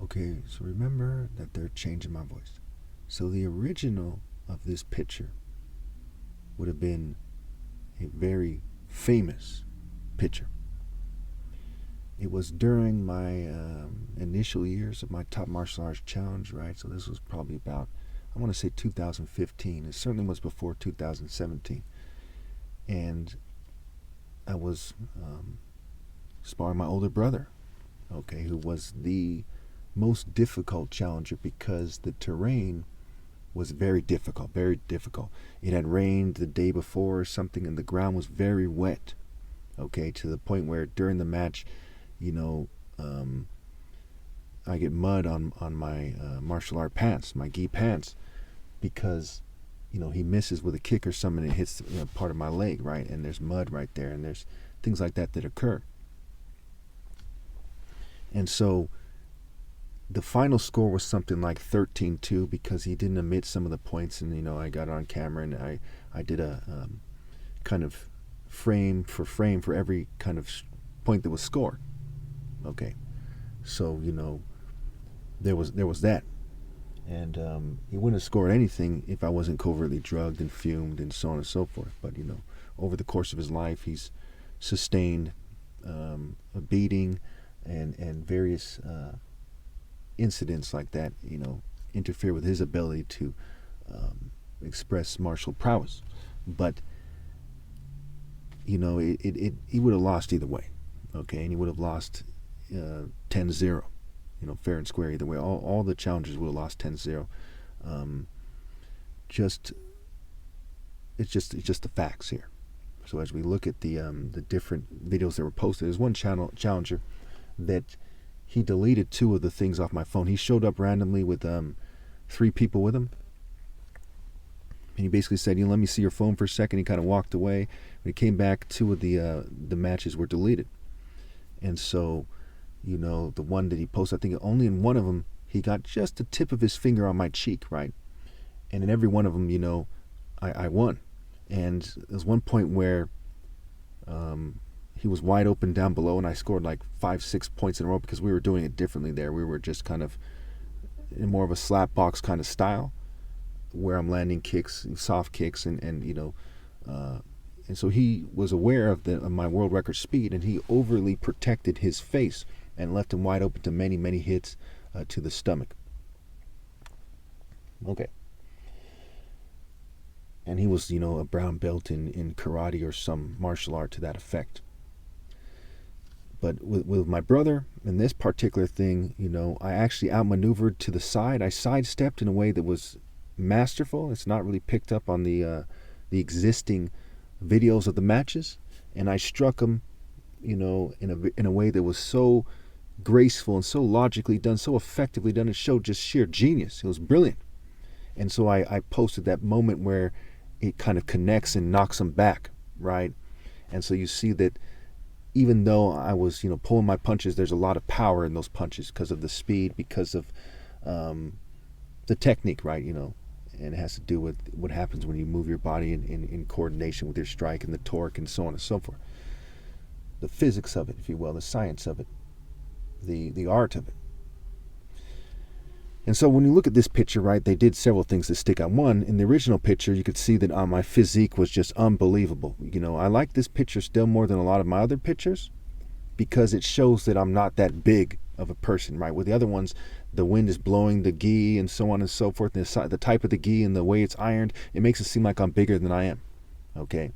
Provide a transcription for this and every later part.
Okay, so remember that they're changing my voice. So the original of this picture would have been a very famous picture. It was during my initial years of my top martial arts challenge, right? So this was probably about, I want to say 2015. It certainly was before 2017. And I was sparring my older brother, okay, who was the most difficult challenger because the terrain was very difficult, very difficult. It had rained the day before or something, and the ground was very wet, okay, to the point where during the match, you know, I get mud on my martial art pants, my gi pants, because he misses with a kick or something and it hits part of my leg, right? And there's mud right there, and there's things like that occur. And so the final score was something like 13-2 because he didn't omit some of the points, and I got it on camera, and I did a kind of frame for every kind of point that was scored. Okay, so there was that, and he wouldn't have scored anything if I wasn't covertly drugged and fumed and so on and so forth. But over the course of his life, he's sustained a beating and various incidents like that, interfere with his ability to express martial prowess. But he would have lost either way, okay, and he would have lost 10-0, fair and square either way. All the challengers would have lost 10-0. It's just the facts here. So as we look at the different videos that were posted, there's one challenger that he deleted 2 of the things off my phone. He showed up randomly with 3 people with him, and he basically said, let me see your phone for a second. He kind of walked away. When he came back, 2 of the matches were deleted. And so the one that he posted, I think only in one of them he got just the tip of his finger on my cheek, right? And in every one of them, I won. And there's one point where he was wide open down below, and I scored like 5-6 points in a row because we were doing it differently there. We were just kind of in more of a slap box kind of style, where I'm landing kicks, soft kicks, and so he was aware of my world record speed, and he overly protected his face and left him wide open to many, many hits to the stomach. Okay. And he was, a brown belt in karate or some martial art to that effect. But with my brother, in this particular thing, I actually outmaneuvered to the side. I sidestepped in a way that was masterful. It's not really picked up on the existing videos of the matches. And I struck him, in a way that was so graceful and so logically done, so effectively done. It showed just sheer genius. It was brilliant. And so I posted that moment where it kind of connects and knocks him back, right? And so you see that even though I was, pulling my punches, there's a lot of power in those punches because of the speed, because of the technique, right? And it has to do with what happens when you move your body in coordination with your strike and the torque and so on and so forth. The physics of it, if you will, the science of it, the art of it. And so when you look at this picture, right, they did several things that stick out. One, in the original picture, you could see that my physique was just unbelievable. I like this picture still more than a lot of my other pictures because it shows that I'm not that big of a person, right? With the other ones, the wind is blowing the gi and so on and so forth. The type of the gi and the way it's ironed, it makes it seem like I'm bigger than I am, okay?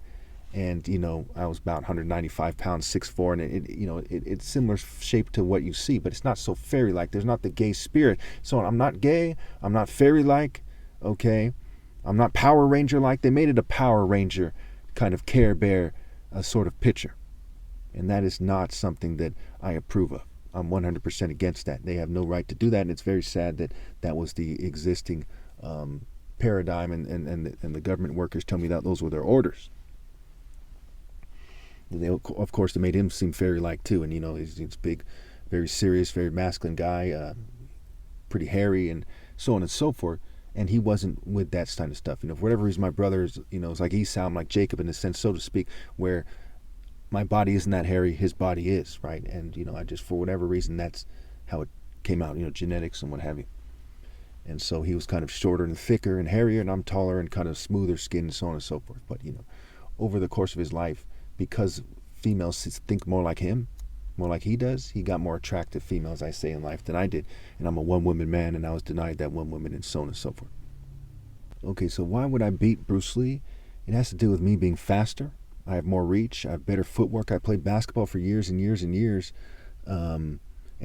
And, I was about 195 pounds, 6'4", and it's similar shape to what you see, but it's not so fairy-like. There's not the gay spirit. So I'm not gay. I'm not fairy-like, okay? I'm not Power Ranger-like. They made it a Power Ranger kind of Care Bear sort of picture. And that is not something that I approve of. I'm 100% against that. They have no right to do that, and it's very sad that that was the existing paradigm, and the government workers tell me that those were their orders. Of course, they made him seem fairy-like too, and he's big, very serious, very masculine guy, pretty hairy, and so on and so forth. And he wasn't with that kind of stuff. For whatever reason, my brother is, it's like Esau, I'm like Jacob in a sense, so to speak, where my body isn't that hairy, his body is, right? And I just, for whatever reason, that's how it came out, genetics and what have you. And so he was kind of shorter and thicker and hairier, and I'm taller and kind of smoother skin and so on and so forth. But, over the course of his life, because females think more like him, more like he does, he got more attractive females, I say, in life than I did. And I'm a one-woman man, and I was denied that one woman and so on and so forth. Okay, so why would I beat Bruce Lee? It has to do with me being faster. I have more reach. I have better footwork. I played basketball for years and years and years. And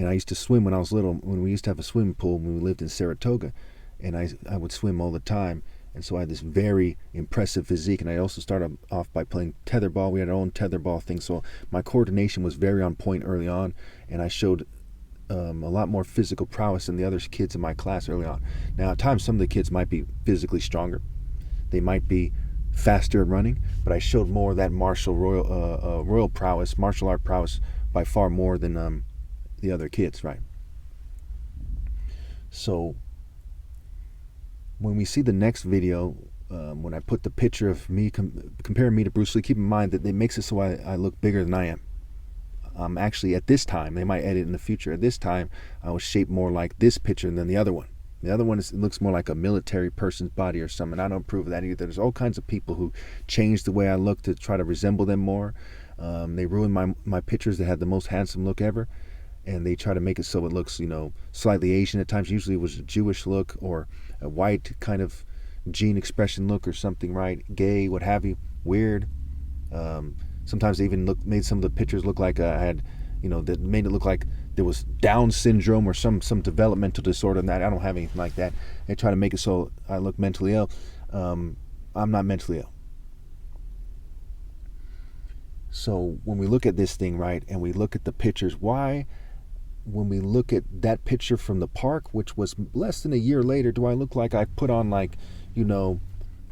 I used to swim when I was little, when we used to have a swimming pool when we lived in Saratoga. And I would swim all the time. And so I had this very impressive physique. And I also started off by playing tetherball. We had our own tetherball thing. So my coordination was very on point early on. And I showed a lot more physical prowess than the other kids in my class early on. Now, at times, some of the kids might be physically stronger. They might be faster at running. But I showed more of that royal prowess, martial art prowess, by far more than the other kids, right? So when we see the next video, when I put the picture of me comparing me to Bruce Lee, keep in mind that it makes it so I look bigger than I am. Actually, at this time, they might edit in the future, at this time I was shaped more like this picture than the other one. The other one looks more like a military person's body or something. I don't approve of that either. There's all kinds of people who change the way I look to try to resemble them more. They ruin my pictures that had the most handsome look ever. And they try to make it so it looks, slightly Asian at times. Usually it was a Jewish look or a white kind of gene expression look or something, right? Gay, what have you, weird. Sometimes they even made some of the pictures look like I had, that made it look like there was Down syndrome or some developmental disorder. And that I don't have anything like that. They try to make it so I look mentally ill. I'm not mentally ill. So when we look at this thing, right, and we look at the pictures, why? When we look at that picture from the park, which was less than a year later, do I look like I put on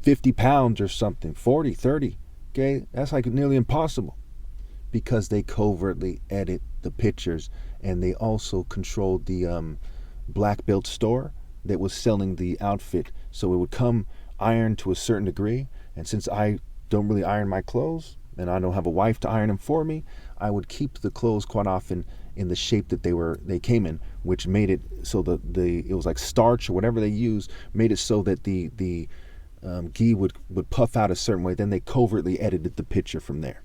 50 pounds or something, 40, 30? Okay, that's like nearly impossible because they covertly edit the pictures, and they also controlled the black belt store that was selling the outfit. So it would come ironed to a certain degree, and since I don't really iron my clothes, and I don't have a wife to iron them for me, I would keep the clothes quite often in the shape that they came in, which made it so that it was like starch or whatever they used, made it so that the gi would puff out a certain way. Then they covertly edited the picture from there.